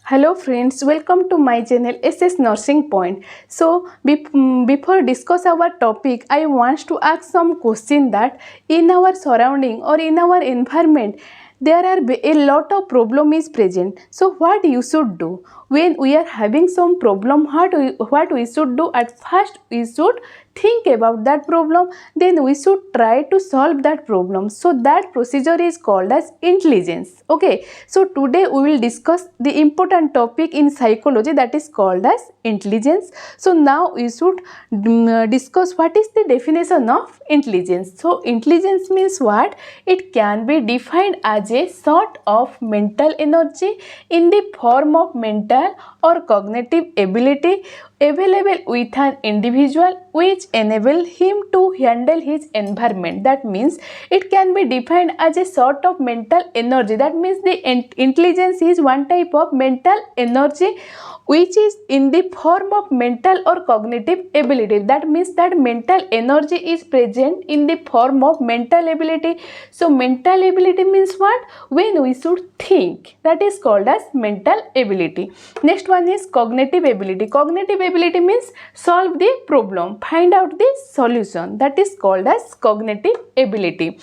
Hello friends, welcome to my channel SS Nursing Point. So before discuss our topic, I want to ask some question that in our surrounding or in our environment there are a lot of problem is present. So what you should do when we are having some problem? What we should do? At first we should think about that problem, then we should try to solve that problem. So that procedure is called as intelligence. Okay, so today we will discuss the important topic in psychology that is called as intelligence. So now we should discuss what is the definition of intelligence. So intelligence means what? It can be defined as a sort of mental energy in the form of mental or cognitive ability available with an individual which enable him to handle his environment. That means it can be defined as a sort of mental energy. That means the intelligence is one type of mental energy which is in the form of mental or cognitive ability. That means that mental energy is present in the form of mental ability. So mental ability means what? When we should think, that is called as mental ability. Next one is cognitive ability. Cognitive ability means solve the problem, find out the solution. That is called as cognitive ability.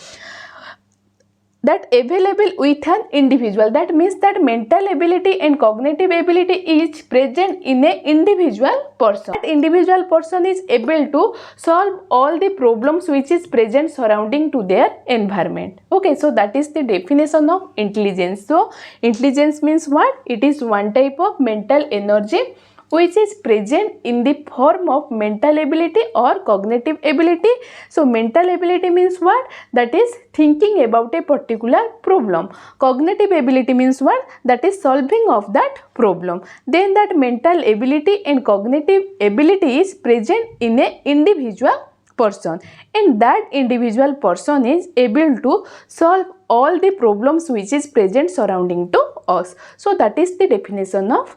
That available with an individual. That means that mental ability and cognitive ability is present in an individual person. That individual person is able to solve all the problems which is present surrounding to their environment. Okay, so that is the definition of intelligence. So intelligence means what? It is one type of mental energy which is present in the form of mental ability or cognitive ability. So mental ability means what? That is thinking about a particular problem. Cognitive ability means what? That is solving of that problem. Then that mental ability and cognitive ability is present in an individual person, and that individual person is able to solve all the problems which is present surrounding to us. So that is the definition of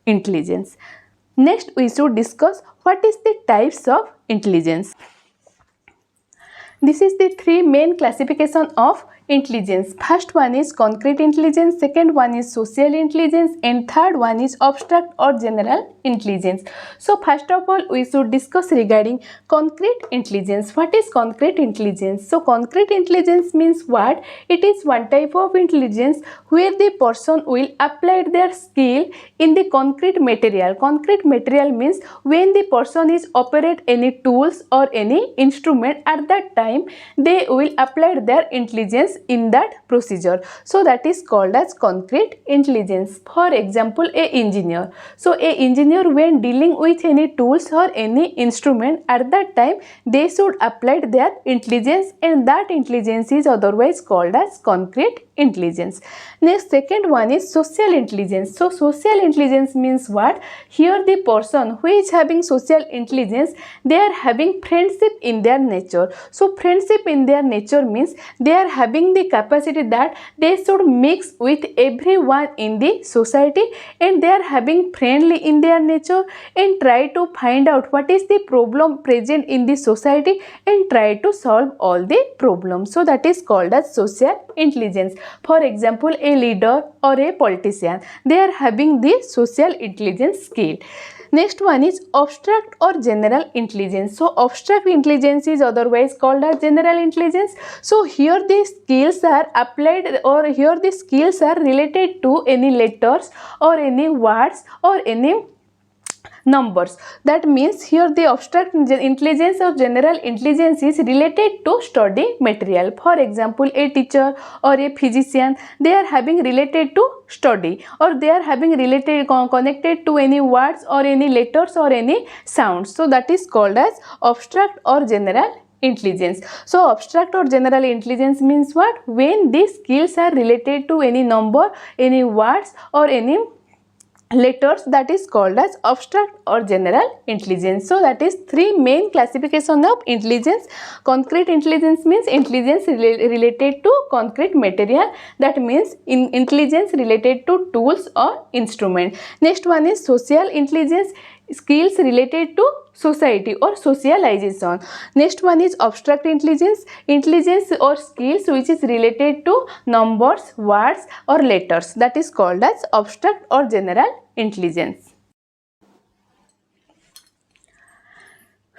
intelligence. Next, we should discuss what is the types of intelligence. This is the three main classification of intelligence. First one is concrete intelligence, second one is social intelligence, and third one is abstract or general intelligence. So first of all, we should discuss regarding concrete intelligence. What is concrete intelligence? So concrete intelligence means what? It is one type of intelligence where the person will apply their skill in the concrete material. Concrete material means when the person is operate any tools or any instrument, at that time they will apply their intelligence in that procedure. So that is called as concrete intelligence. For example, a engineer. So a engineer, when dealing with any tools or any instrument, at that time they should apply their intelligence, and that intelligence is otherwise called as concrete intelligence. Next, second one is social intelligence. So social intelligence means what? Here the person who is having social intelligence, they are having friendship in their nature. So friendship in their nature means they are having the capacity that they should mix with everyone in the society, and they are having friendly in their nature and try to find out what is the problem present in the society and try to solve all the problems. So that is called as social intelligence. For example, a leader or a politician, they are having the social intelligence skill. Next one is abstract or general intelligence. So abstract intelligence is otherwise called as general intelligence. So here the skills are applied, or here the skills are related to any letters or any words or any numbers. That means here the abstract intelligence or general intelligence is related to study material. For example, a teacher or a physician, they are having related to study, or they are having related connected to any words or any letters or any sounds. So that is called as abstract or general intelligence. So abstract or general intelligence means what? When these skills are related to any number, any words or any letters, that is called as abstract or general intelligence. So that is three main classification of intelligence. Concrete intelligence means intelligence related to concrete material. That means intelligence related to tools or instrument. Next one is social intelligence. skills related to society or socialization. Next one is abstract intelligence, intelligence or skills which is related to numbers, words or letters, that is called as abstract or general intelligence.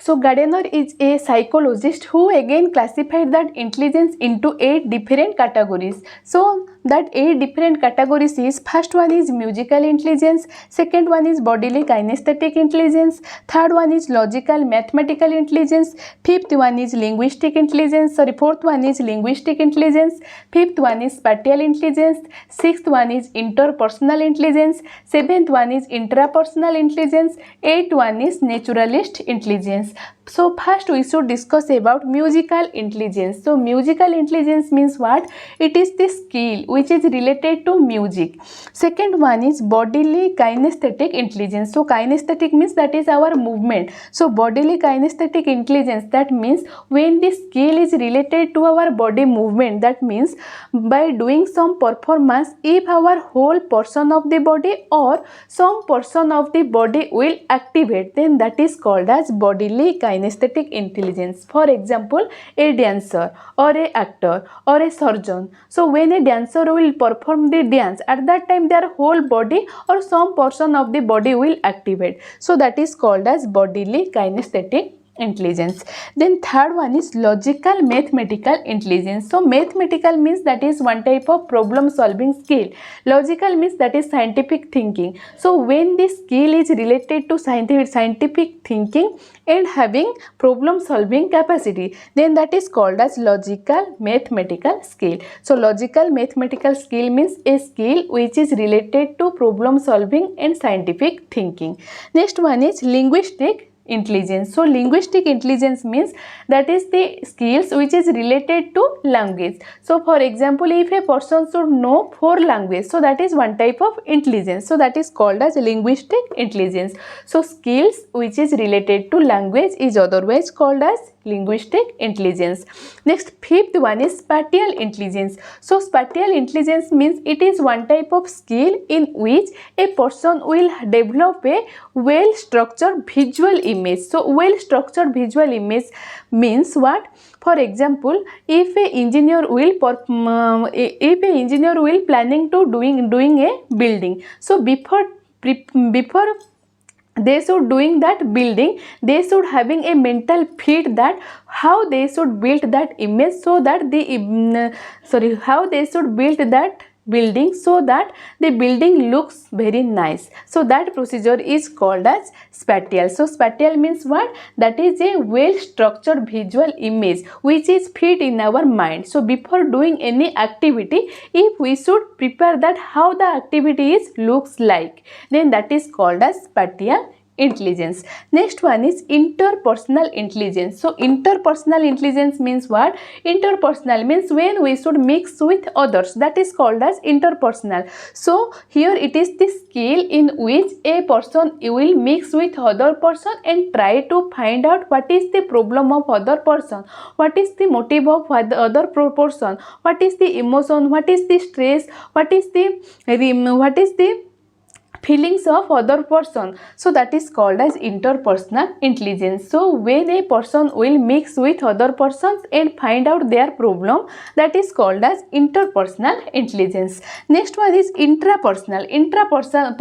So Gardner is a psychologist who again classified that intelligence into 8 different categories. So that 8 different categories is, first one is musical intelligence, second one is bodily kinesthetic intelligence, third one is logical mathematical intelligence, fifth one is linguistic intelligence, fourth one is linguistic intelligence, fifth one is spatial intelligence, sixth one is interpersonal intelligence, seventh one is intrapersonal intelligence, eighth one is naturalist intelligence. So first we should discuss about musical intelligence. So musical intelligence means what? It is the skill which is related to music. Second one is bodily kinesthetic intelligence. So kinesthetic means that is our movement. So bodily kinesthetic intelligence, that means when the skill is related to our body movement, that means by doing some performance, if our whole portion of the body or some portion of the body will activate, then that is called as bodily kinesthetic intelligence. For example, a dancer or a actor or a surgeon. So when a dancer will perform the dance, at that time their whole body or some portion of the body will activate. So that is called as bodily kinesthetic intelligence. Then third one is logical mathematical intelligence. So mathematical means that is one type of problem solving skill. Logical means that is scientific thinking. So when this skill is related to scientific thinking and having problem solving capacity, then that is called as logical mathematical skill. So logical mathematical skill means a skill which is related to problem solving and scientific thinking. Next one is linguistic intelligence. So linguistic intelligence means that is the skills which is related to language. So for example, if a person should know 4 languages, so that is one type of intelligence. So that is called as linguistic intelligence. So skills which is related to language is otherwise called as linguistic intelligence. Next, fifth one is spatial intelligence. So spatial intelligence means it is one type of skill in which a person will develop a well structured visual image. So well structured visual image means what? For example, if a engineer will planning to doing a building, so before they should doing that building, they should having a mental fit that how they should build that image, so that the how they should build that building so that the building looks very nice. So that procedure is called as spatial. So spatial means what? That is a well structured visual image which is fit in our mind. So before doing any activity, if we should prepare that how the activity is looks like, then that is called as spatial intelligence. Next one is interpersonal intelligence. So interpersonal intelligence means what? Interpersonal means when we should mix with others, that is called as interpersonal. So here it is the skill in which a person will mix with other person and try to find out what is the problem of other person, what is the motive of the other person, what is the emotion, what is the stress, what is the feelings of other person. So that is called as interpersonal intelligence. So when a person will mix with other persons and find out their problem, that is called as interpersonal intelligence. Next one is intrapersonal. Intrapersonal.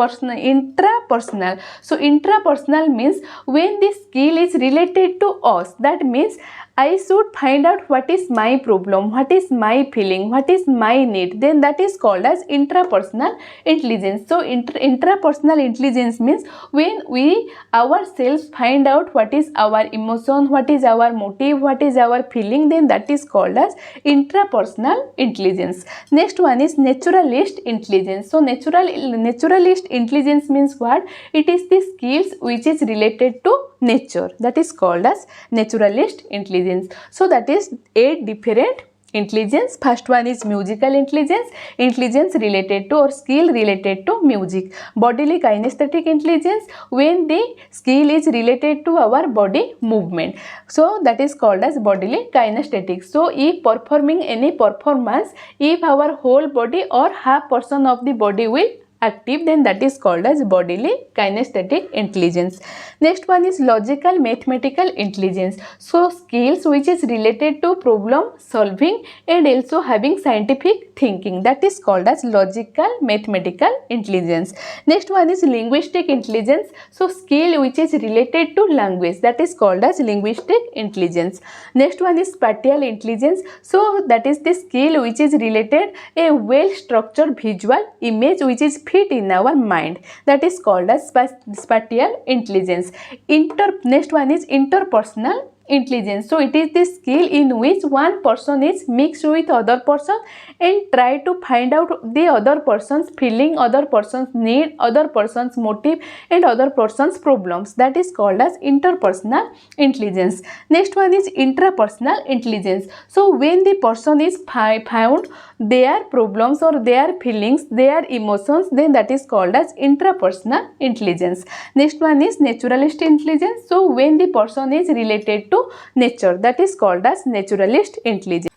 So intrapersonal means when the skill is related to us, that means I should find out what is my problem, what is my feeling, what is my need, then that is called as intrapersonal intelligence. So intrapersonal intelligence means when we ourselves find out what is our emotion, what is our motive, what is our feeling, then that is called as intrapersonal intelligence. Next one is naturalist intelligence. So naturalist intelligence means what? It is the skills which is related to nature, that is called as naturalist intelligence. So that is 8 different intelligence. First one is musical intelligence, intelligence related to or skill related to music. Bodily kinesthetic intelligence, when the skill is related to our body movement, so that is called as bodily kinesthetic. So if performing any performance, if our whole body or half portion of the body will active, then that is called as bodily kinesthetic intelligence. Next one is logical mathematical intelligence. So skills which is related to problem solving and also having scientific thinking, that is called as logical mathematical intelligence. Next one is linguistic intelligence. So skill which is related to language, that is called as linguistic intelligence. Next one is spatial intelligence. So that is the skill which is related a well structured visual image which is fit in our mind, that is called as spatial intelligence. Next one is interpersonal intelligence. So it is the skill in which one person is mixed with other person and try to find out the other person's feeling, other person's need, other person's motive and other person's problems, that is called as interpersonal intelligence. Next one is intrapersonal intelligence. So when the person is found their problems or their feelings, their emotions, then that is called as intrapersonal intelligence. Next one is naturalist intelligence. So when the person is related to nature, that is called as naturalist intelligence.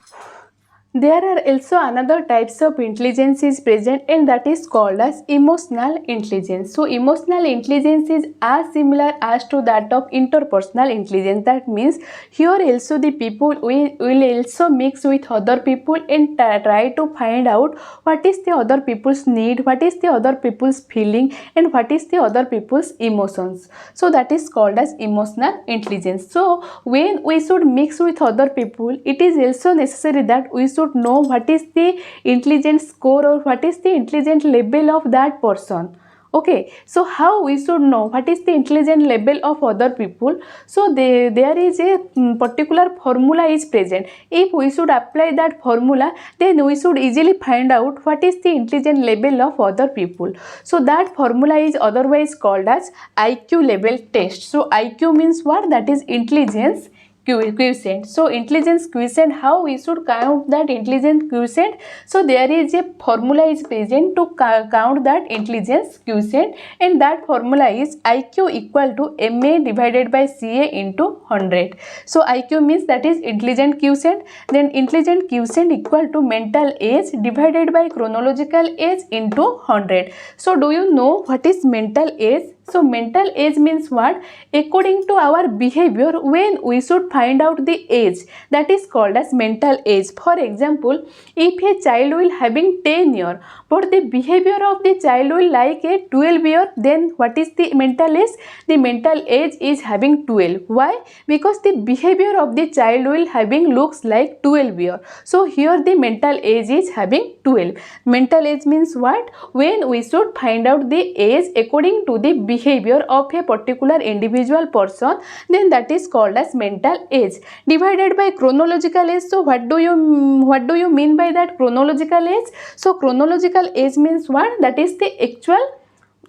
There are also another types of intelligence is present and that is called as emotional intelligence. So emotional intelligence is as similar as to that of interpersonal intelligence. That means here also the people will also mix with other people and try to find out what is the other people's need, what is the other people's feeling and what is the other people's emotions. So that is called as emotional intelligence. So when we should mix with other people, it is also necessary that we should know what is the intelligence score or what is the intelligent level of that person. Okay, so how we should know what is the intelligent level of other people? So there is a particular formula is present. If we should apply that formula, then we should easily find out what is the intelligent level of other people. So that formula is otherwise called as IQ level test. So IQ means what? That is intelligence quotient. So intelligence quotient, how we should count that intelligence quotient? So there is a formula is present to count that intelligence quotient and that formula is IQ equal to MA divided by CA into 100. So IQ means that is intelligent quotient, then intelligent quotient equal to mental age divided by chronological age into 100. So do you know what is mental age? So mental age means what? According to our behavior, when we should find out the age, that is called as mental age. For example, if a child will having 10 years, but the behavior of the child will like a 12 year, then what is the mental age? The mental age is having 12. Why? Because the behavior of the child will having looks like 12 year. So here the mental age is having 12. Mental age means what? When we should find out the age according to the behavior of a particular individual person, then that is called as mental age divided by chronological age. So what do you mean by that chronological age? So chronological age means what? That is the actual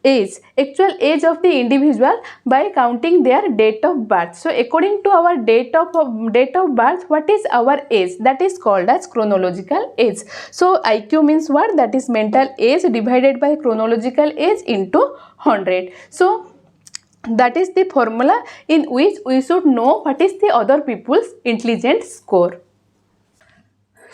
age of the individual by counting their date of birth. So according to our date of birth, what is our age? That is called as chronological age. So IQ means what? That is mental age divided by chronological age into 100. So that is the formula in which we should know what is the other people's intelligence score.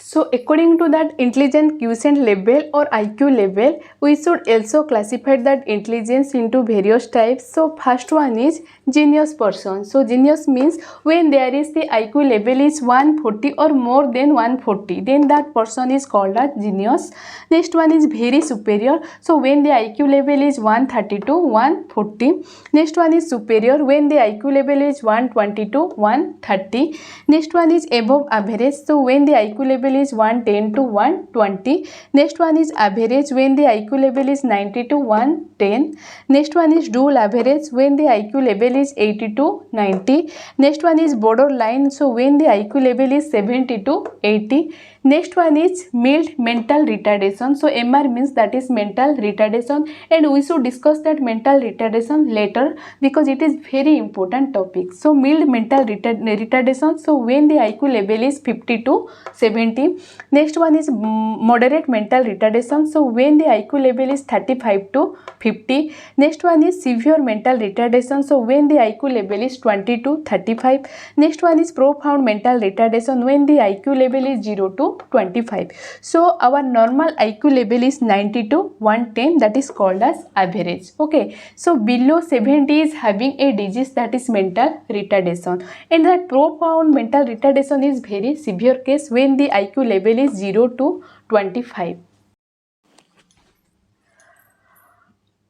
So according to that intelligence quotient level or IQ level, we should also classify that intelligence into various types. So first one is genius person. So genius means when there is the IQ level is 140 or more than 140, then that person is called as genius. Next one is very superior. So when the IQ level is 130 to 140. Next one is superior when the IQ level is 120 to 130. Next one is above average. So when the IQ level is 110 to 120. Next one is average when the IQ level is 90 to 110. Next one is dual average when the IQ level is 80 to 90. Next one is borderline. So when the IQ level is 70 to 80. Next one is mild mental retardation. So MR means that is mental retardation, and we should discuss that mental retardation later because it is very important topic. So mild mental retardation. So when the IQ level is 50 to 70. Next one is moderate mental retardation. So when the IQ level is 35 to 50. Next one is severe mental retardation. So when the IQ level is 20 to 35. Next one is profound mental retardation when the IQ level is 0 to 25. So our normal IQ level is 90 to 110, that is called as average. Okay, so below 70 is having a disease that is mental retardation, and that profound mental retardation is very severe case when the IQ level is 0 to 25.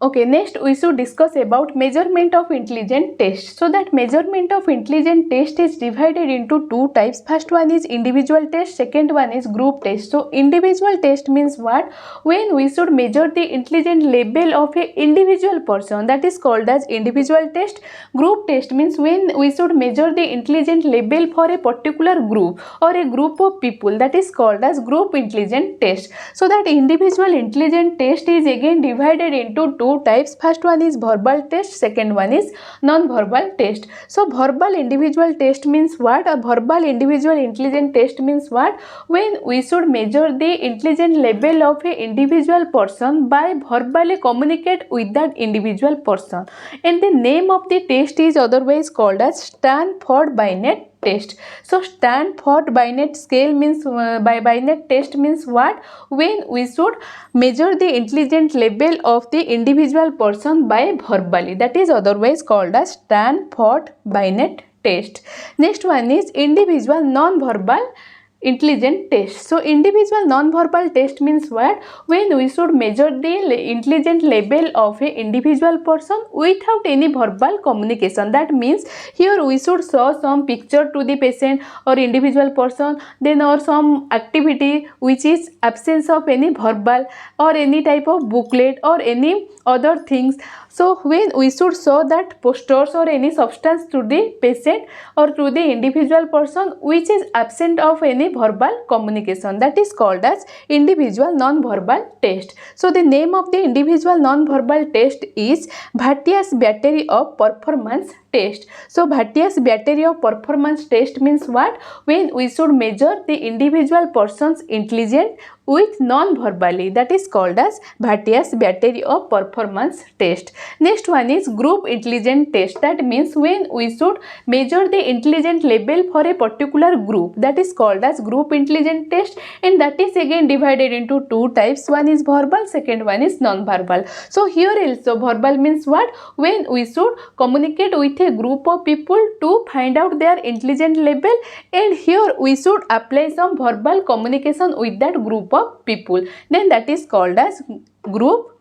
Okay, next we should discuss about measurement of intelligence test. So that measurement of intelligence test is divided into two types. First one is individual test, second one is group test. So individual test means what? When we should measure the intelligence level of a individual person, that is called as individual test. Group test means when we should measure the intelligence level for a particular group or a group of people, that is called as group intelligence test. So that individual intelligence test is again divided into two types. First one is verbal test, second one is non-verbal test. So verbal individual test means what? A verbal individual intelligence test means what? When we should measure the intelligence level of a individual person by verbally communicate with that individual person, and the name of the test is otherwise called as Stanford Binet test. So Stanford Binet scale means by Binet test means what? When we should measure the intelligence level of the individual person by verbally, that is otherwise called as Stanford Binet test. Next one is individual non-verbal intelligence test. So individual non-verbal test means what? When we should measure the intelligence level of a individual person without any verbal communication. That means here we should show some picture to the patient or individual person, then or some activity which is absence of any verbal or any type of booklet or any other things. So when we should show that posters or any substance to the patient or to the individual person which is absent of any verbal communication, that is called as individual non-verbal test. So the name of the individual non-verbal test is Bhattia's battery of performance test. So Bhattia's battery of performance test means what? When we should measure the individual person's intelligence with non-verbally, that is called as Bhattia's battery of performance test. Next one is group intelligence test. That means when we should measure the intelligence level for a particular group, that is called as group intelligence test, and that is again divided into two types. One is verbal, second one is non-verbal. So here also verbal means what? When we should communicate with a group of people to find out their intelligence level, and here we should apply some verbal communication with that group of people, then that is called as group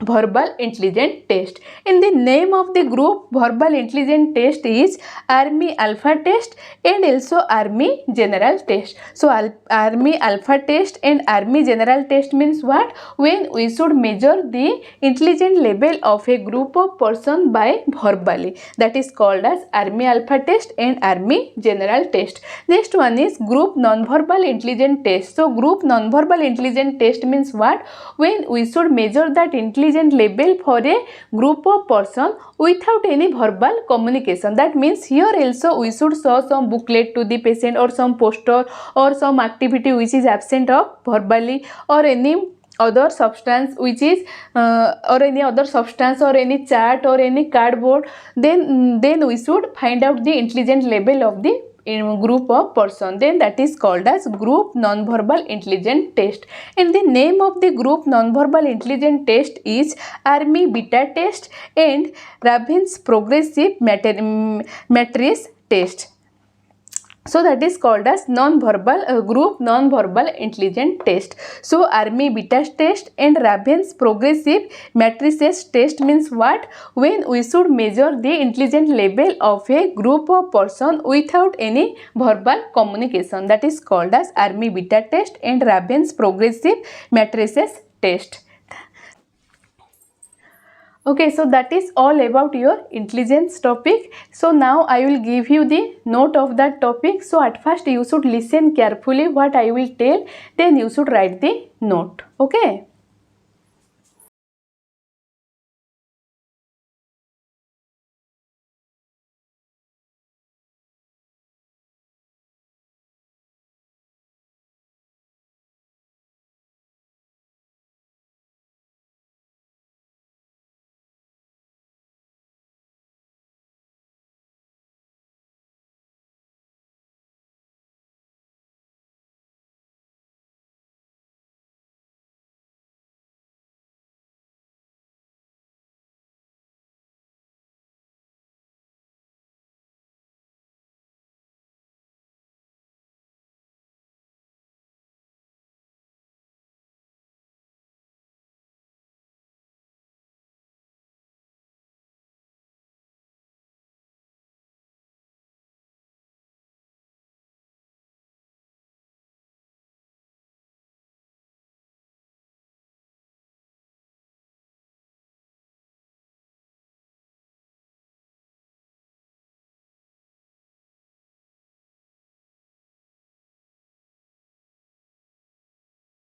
verbal intelligence test. And the name of the group verbal intelligence test is Army Alpha test and also Army General test. So Army Alpha test and Army General test means what? When we should measure the intelligence level of a group of person by verbally, that is called as Army Alpha test and Army General test. Next one is group non-verbal intelligence test. So group non-verbal intelligence test means what? When we should measure that intelligence level for a group of person without any verbal communication. That means here also we should show some booklet to the patient or some poster or some activity which is absent of verbally or any other substance which is or any other substance or any chart or any cardboard, then we should find out the intelligence level of the in a group of person, then that is called as group non-verbal intelligence test. And the name of the group non-verbal intelligence test is Army Beta test and Raven's progressive matrix test. So that is called as non-verbal group non-verbal intelligence test. So Army Beta test and Raven's progressive matrices test means what? When we should measure the intelligence level of a group of person without any verbal communication, that is called as Army Beta test and Raven's progressive matrices test. Okay, so that is all about your intelligence topic. So now I will give you the note of that topic. So at first you should listen carefully what I will tell, then you should write the note. Okay.